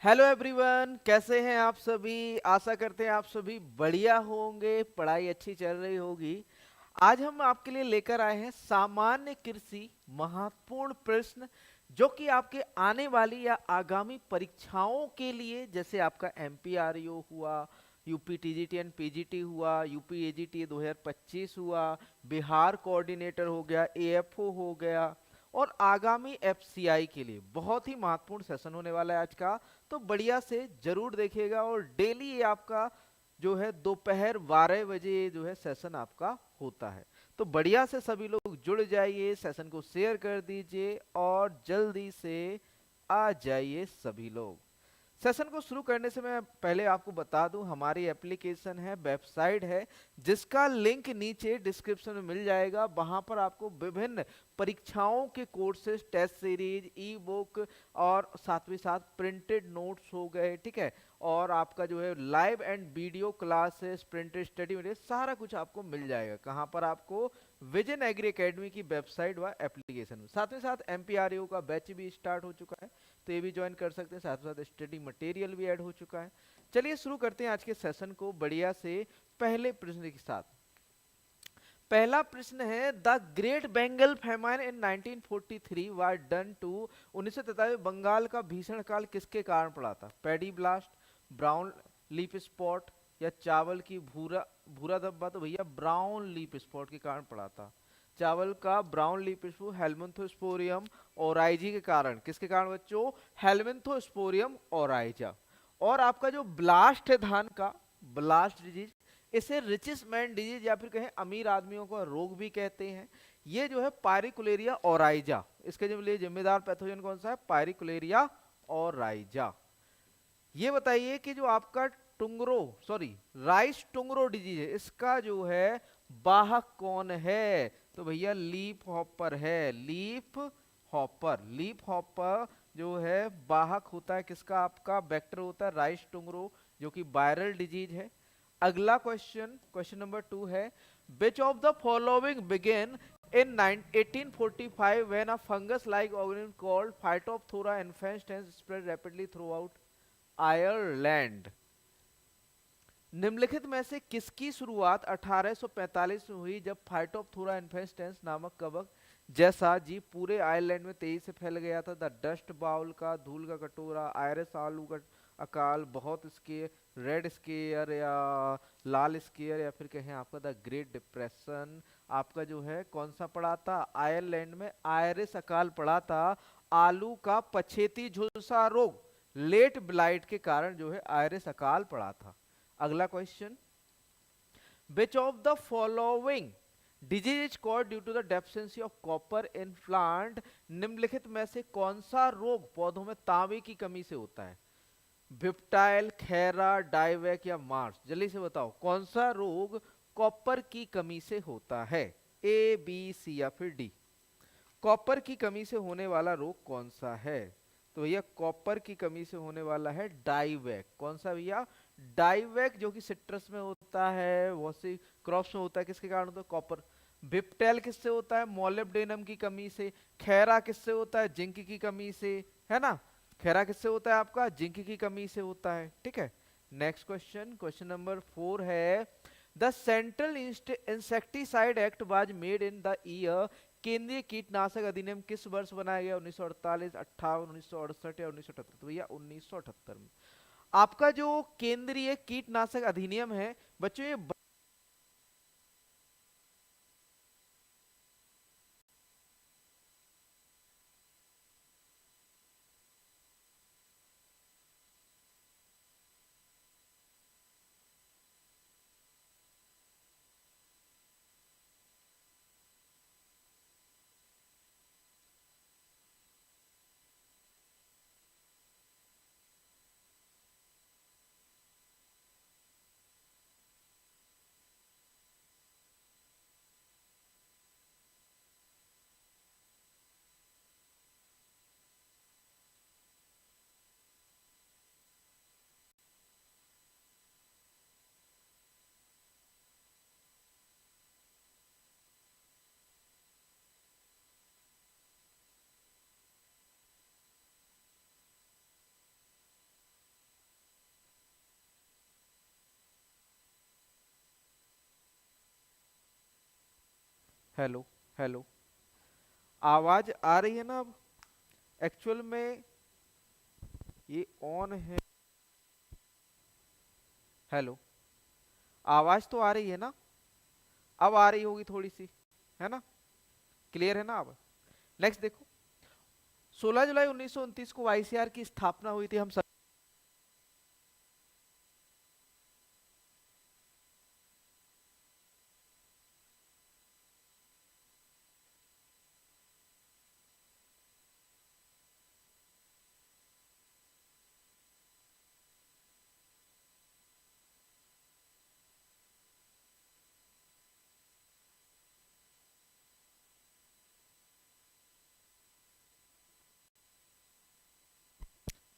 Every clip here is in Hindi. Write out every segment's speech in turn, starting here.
हेलो एवरीवन, कैसे हैं आप सभी। आशा करते हैं आप सभी बढ़िया होंगे, पढ़ाई अच्छी चल रही होगी। आज हम आपके लिए लेकर आए हैं सामान्य कृषि महत्वपूर्ण प्रश्न, जो कि आपके आने वाली या आगामी परीक्षाओं के लिए, जैसे आपका एमपीआरयू हुआ, यूपी टीजीटी एंड पीजीटी हुआ, यूपी एजीटी 2025 हुआ, बिहार कोऑर्डिनेटर हो गया, एएफओ हो गया, और आगामी एफसीआई के लिए बहुत ही महत्वपूर्ण सेशन होने वाला है आज का। तो बढ़िया से जरूर देखिएगा, और डेली ये आपका जो है दोपहर 12 बजे जो है सेशन आपका होता है। तो बढ़िया से सभी लोग जुड़ जाइए, सेशन को शेयर कर दीजिए और जल्दी से आ जाइए सभी लोग। सेशन को शुरू करने से मैं पहले आपको बता दूं, हमारी एप्लीकेशन है, वेबसाइट है, जिसका लिंक नीचे डिस्क्रिप्शन में मिल जाएगा। वहां पर आपको विभिन्न परीक्षाओं के courses, test series, e book और साथ ही साथ प्रिंटेड नोट्स हो गए, ठीक है, और आपका जो है live and video classes, printed study material, सारा कुछ आपको मिल जाएगा। कहाँ पर? आपको विजन एग्री एकेडमी की वेबसाइट व एप्लीकेशन में। साथ ही साथ एमपीआरयू का बैच भी स्टार्ट हो चुका है, तो ये भी ज्वाइन कर सकते हैं। साथ साथ स्टडी मटेरियल भी ऐड हो चुका है। चलिए शुरू करते हैं आज के सेशन को बढ़िया से पहले प्रश्न के साथ। पहला प्रश्न है, the great Bengal famine in 1943 was due to. 1943 Bengal का भीषण काल किसके कारण पड़ा था? Paddy blast, brown leaf spot, या चावल की भूरा भूरा धब्बा? तो भैया ब्राउन लीफ स्पॉट के कारण पड़ा था। चावल का ब्राउन लीफ स्पॉट हेलमिंथोस्पोरियम ओराइजी के कारण। किसके कारण बच्चों? हेलमिंथोस्पोरियम ओराइजा। और आपका जो ब्लास्ट है धान का, ब्लास्ट डिजीज, इसे रिचेस्ट मैन डिजीज या फिर कहें अमीर आदमियों का रोग भी कहते हैं। ये जो है पायरिकुलेरिया ओराइजा, इसके जो लिए जिम्मेदार पैथोजन कौन सा है? पायरिकुलेरिया ओराइजा। ये बताइए कि जो आपका टुंगरो सॉरी राइस टुंगरो डिजीज है, इसका जो है वाहक कौन है? तो भैया लीफ हॉपर है। लीफ हॉपर, लीफ हॉपर जो है वाहक होता है किसका? आपका वेक्टर होता है राइस टुंगरो, जो कि वायरल डिजीज है। अगला क्वेश्चन, क्वेश्चन नंबर 2 है, which of the following began in 1845 when a fungus like organism called Phytophthora infestans spread rapidly throughout Ireland? निम्नलिखित में से किसकी शुरुआत 1845 में हुई, जब फाइटोप्थोरा इन्फेस्टेंस नामक कवक जैसा जीव पूरे आयरलैंड में तेजी से फैल गया था? द डस्ट बाउल का, धूल का कटोरा, आयरस आलू का अकाल, बहुत स्केयर, रेड स्केयर, या लाल स्केयर, या फिर कहें आपका द ग्रेट डिप्रेशन? आपका जो है कौन सा पड़ा था आयरलैंड में? आयरिस अकाल पड़ा था। आलू का पछेती झुलसा रोग, लेट ब्लाइट के कारण जो है आयरिस अकाल पड़ा था। अगला question, which of the following disease is caused due to the deficiency of copper in plant? निम्नलिखित में से कौन सा रोग पौधों में तांबे की कमी से होता है? विप्टाइल, खैरा, डाइवैक, या मार्स? जल्दी से बताओ कौन सा रोग कॉपर की कमी से होता है? ए, बी, सी, या फिर डी? कॉपर की कमी से होने वाला रोग कौन सा है? तो भैया कॉपर की कमी से होने वाला है डाइवैक। कौन सा भैया? डाइवैक, जो कि सिट्रस में होता है, बहुत सी क्रॉप्स में होता है। किसके कारण होता है? कॉपर। विप्टेल किससे होता है? मोलिब्डेनम की कमी से। खैरा किससे होता है? जिंक की कमी से, है ना। खैरा किससे होता है? आपका जिंक की कमी से होता है, ठीक है। नेक्स्ट क्वेश्चन, क्वेश्चन नंबर 4 है, the central insecticide act was made in the year. केंद्रीय कीटनाशक अधिनियम किस वर्ष बनाया गया? 1948, 58, 1968 या 1978? तो भैया 1978 में। आपका जो केंद्रीय कीटनाशक अधिनियम है बच्चों, ये हेलो हेलो, आवाज आ रही है ना अब? एक्चुअल में ये ऑन है। हेलो, आवाज तो आ रही है ना? अब आ रही होगी थोड़ी सी, है ना? क्लियर है ना अब? नेक्स्ट देखो, 16 जुलाई 1929 को आईसीआर की स्थापना हुई थी। हम सब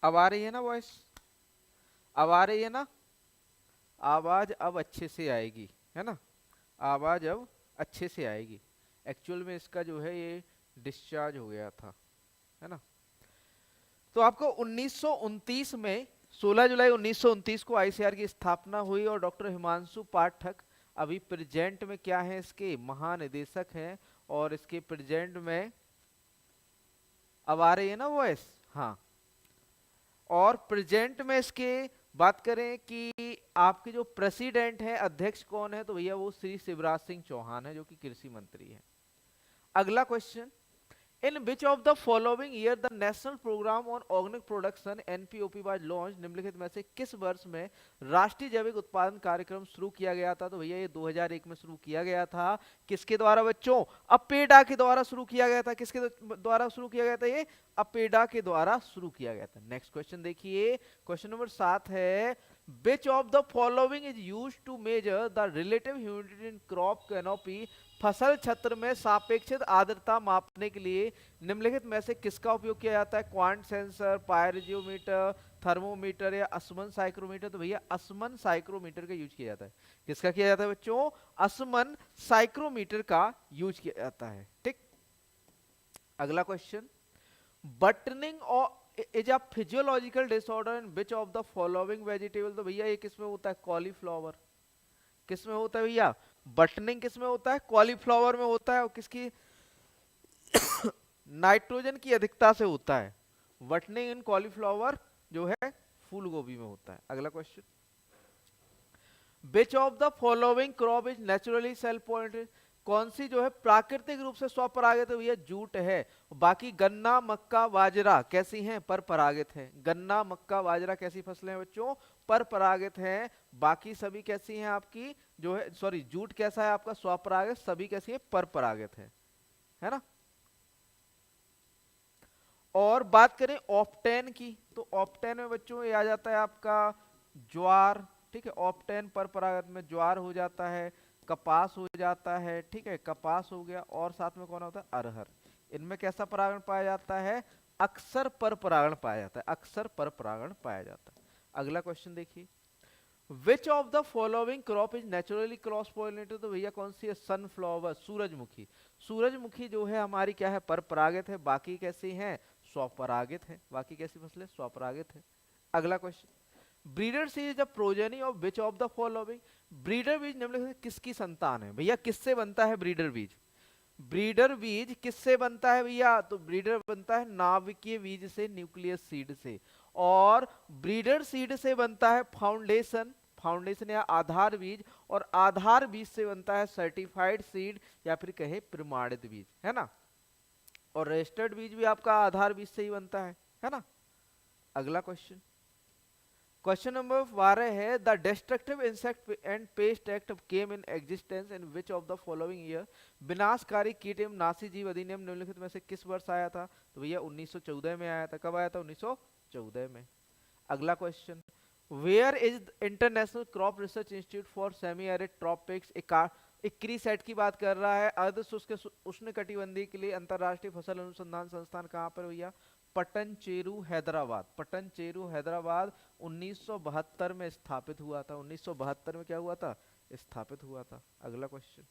अब आ रही है ना वॉइस? अब आ रही है ना? आवाज अब अच्छे से आएगी, है ना? आवाज अब अच्छे से आएगी। एक्चुअल में इसका जो है ये डिस्चार्ज हो गया था, है ना? तो आपको 1929 में, 16 जुलाई 1929 को आईसीआर की स्थापना हुई और डॉक्टर हिमांशु पाठक अभी प्रेजेंट में क्या है, इसके महानिदेशक हैं। और इसके प्रेजेंट में, अब आ रही है ना वॉइस? हाँ। और प्रेजेंट में इसके बात करें कि आपके जो प्रेसिडेंट है, अध्यक्ष कौन है, तो भैया वो श्री शिवराज सिंह चौहान है, जो कि कृषि मंत्री है। अगला question, in which of the following year the national programme on organic production NPOP was launch, निम्नलिखित में से किस वर्ष में राष्ट्रीय जैविक उत्पादन कार्यक्रम शुरू किया गया था? तो भैया ये 2001 में शुरू किया गया था। किसके द्वारा बच्चों? अपेडा के द्वारा शुरू किया गया था। किसके द्वारा शुरू किया गया था? ये अपेडा के द्वारा शुरू किया गया था। नेक्स्ट क्वेश्चन देखिए, क्वेश्चन नंबर 7 है, which of the following is used to measure the relative humidity in crop canopy, फसल छत्र में सापेक्षित आर्द्रता मापने के लिए निम्नलिखित में से किसका उपयोग किया जाता है? क्वांट सेंसर, पायरोजियोमीटर, थर्मोमीटर या असमन साइक्रोमीटर? तो भैया असमन साइक्रोमीटर का यूज किया जाता है। किसका किया जाता है बच्चों? असमन साइक्रोमीटर का यूज किया जाता है। ठीक। अगला क्वेश्चन, बटनिंग और is a physiological disorder in which of the following vegetable? तो भैया ये किसमें होता है? कॉलीफ्लावर। किसमें होता है भैया? बटनिंग किसमें होता है? कॉलीफ्लावर में होता है। और किसकी? नाइट्रोजन की अधिकता से होता है। बटनिंग इन कॉलीफ्लावर जो है फूल गोभी में होता है। अगला question, which of the following crop is naturally self pollinated? कौन सी जो है प्राकृतिक रूप से स्वपरागित है? भैया जूट है। बाकी गन्ना, मक्का, बाजरा कैसी हैं? पर परागित है। गन्ना, मक्का, बाजरा कैसी फसलें हैं बच्चों? पर परागित हैं। बाकी सभी कैसी हैं आपकी जो है, सॉरी, जूट कैसा है आपका? स्वपरागित। सभी कैसी है? पर परागित है ना? और बात करें ऑप्टेन की, तो ऑप्टेन में बच्चों ये आ जाता है आपका ज्वार। ठीक है, ऑप्टेन पर परागत में ज्वार हो जाता है, कपास हो जाता है। ठीक है, कपास हो गया, और साथ में कौन होता है? अरहर। इनमें कैसा परागण पाया जाता है? अक्सर पर परागण पाया जाता है। अक्सर पर परागण पाया जाता है। अगला क्वेश्चन देखिए, विच of the following crop is naturally cross pollinated? तो भैया कौन सी है? सनफ्लावर, सूरजमुखी। सूरजमुखी जो है हमारी क्या है? पर परागित है। बाकी कैसी हैं? स्वपरागित है। बाकी कैसी फसलें? स्वपरागित है। अगला question, breeder seed the progeny of which of the following? Breeder बीज निम्नलिखित में किसकी संतान है? भैया किससे बनता है ब्रीडर बीज? ब्रीडर बीज किससे बनता है भैया? तो ब्रीडर बनता है नाभिकीय बीज से, न्यूक्लियस सीड से। और ब्रीडर सीड से बनता है फाउंडेशन, फाउंडेशन या आधार बीज। और आधार बीज से बनता है सर्टिफाइड सीड, या फिर कहे प्रमाणित बीज, है ना? और रजिस्टर्ड बीज भी आपका आधार बीज से ही बनता है ना? अगला क्वेश्चन, क्वेश्चन नंबर 12 है, the destructive insect and paste act came in existence in which of the following year? विनाशकारी कीट एवं नासी जीव अधिनियम निम्नलिखित में से किस वर्ष आया था? तो भैया 1914 में आया था। कब आया था? 1914 में। अगला question, where is international crop research institute for semi arid tropics? ICRISAT की बात कर रहा है। अर्ध शुष्क उष्ण कटिबंधीय के लिए अंतरराष्ट्रीय फसल अनुसंधान संस्थान कहाँ पर भैया? पट्टनचेरू हैदराबाद। पट्टनचेरू हैदराबाद 1972 में स्थापित हुआ था। 1972 में क्या हुआ था? स्थापित हुआ था। अगला question,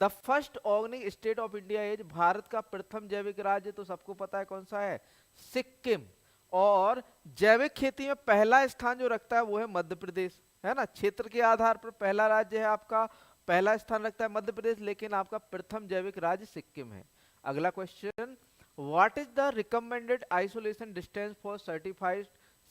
the first organic state of India is? Bharat का प्रथम जैविक राज्य तो सबको पता है कौन सा है? सिक्किम। और जैविक खेती में पहला स्थान जो रखता है वो है मध्य प्रदेश, है ना? क्षेत्र के आधार पर पहला राज्य है आपका पहला स्थान रखता है मध्य प्रदेश, लेकिन आपका प्रथम जैविक राज्य सिक्किम है। अगला question, what is the recommended isolation distance for certified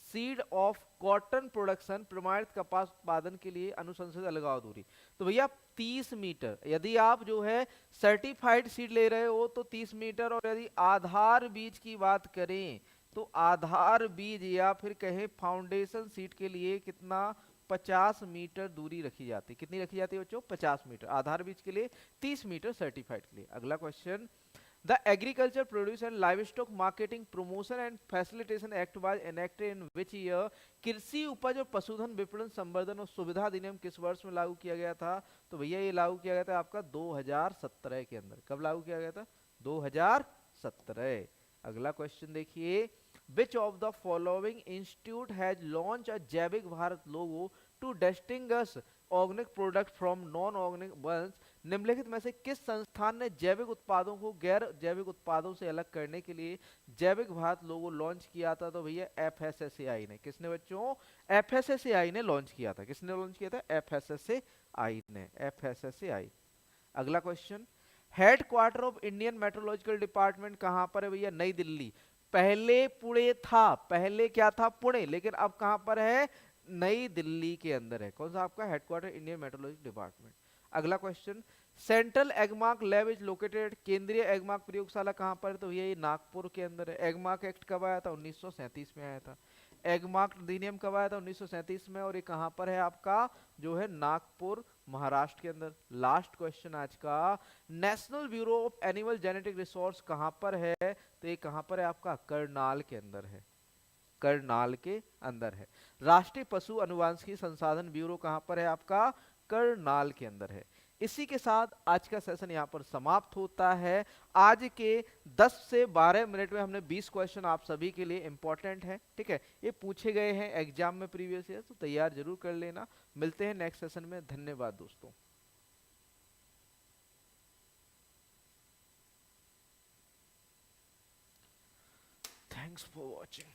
seed of cotton production, प्रमाणित कपास उत्पादन के लिए अनुशंसित अलगाव दूरी। तो भैया 30 मीटर, यदि आप जो है सर्टिफाइड सीड ले रहे हो तो 30 मीटर, और यदि आधार बीज की बात करें तो आधार बीज या फिर कहें फाउंडेशन सीड के लिए कितना, 50 मीटर दूरी रखी जाती है। कितनी रखी जाती है बच्चों, 50 मीटर आधार बीज के लिए, 30 मीटर सर्टिफाइड के लिए। अगला question, the agriculture produce and livestock marketing promotion and facilitation act was enacted in which year, कृषि उपज और पशुधन विपणन संवर्धन और सुविधा अधिनियम किस वर्ष में लागू किया गया था। तो भैया ये लागू किया गया था आपका 2017 के अंदर। कब लागू किया गया था, 2017। अगला क्वेश्चन देखिए, which of the following institute has launched a Jaivik Bharat logo to distinguish organic product from non organic ones, निम्नलिखित में से किस संस्थान ने जैविक उत्पादों को गैर जैविक उत्पादों से अलग करने के लिए जैविक भारत लोगो लॉन्च किया था। तो भैया एफएसएसएआई ने। किसने बच्चों, एफएसएसएआई ने लॉन्च किया था। किसने लॉन्च किया था, एफएसएसएआई ने, एफएसएसएआई। अगला question, headquarter of Indian meteorological department कहां पर है भैया, नई दिल्ली। पहले पुणे था, पहले क्या था, पुणे, लेकिन अब कहां पर है, नई दिल्ली के अंदर है। कौन सा आपका हेडक्वार्टर, इंडियन मेट्रोलॉजी डिपार्टमेंट। अगला question, central Agmark lab is located, केंद्रीय एगमार्क प्रयोगशाला कहां पर है। तो ये नागपुर के अंदर है। एगमार्क एक्ट कब आया था, 1937 में आया था। एगमार्क अधिनियम कब आया था, 1937 में, और ये कहां पर है आपका, जो है नागपुर महाराष्ट्र के अंदर। लास्ट क्वेश्चन आज का, national bureau of animal genetic resource कहां पर है। तो ये कहां पर है आपका, करनाल के अंदर है, करनाल के अंदर है। राष्ट्रीय पशु अनुवांशिकी संसाधन ब्यूरो कहां पर है आपका, करनाल के अंदर है। इसी के साथ आज का सेशन यहाँ पर समाप्त होता है। आज के 10 से 12 मिनट में हमने 20 क्वेश्चन आप सभी के लिए इंपॉर्टेंट है, ठीक है, ये पूछे गए हैं एग्जाम में प्रीवियस ईयर, तो तैयार जरूर कर लेना। मिलते हैं नेक्स्ट सेशन में। धन्यवाद दोस्तों। Thanks for watching.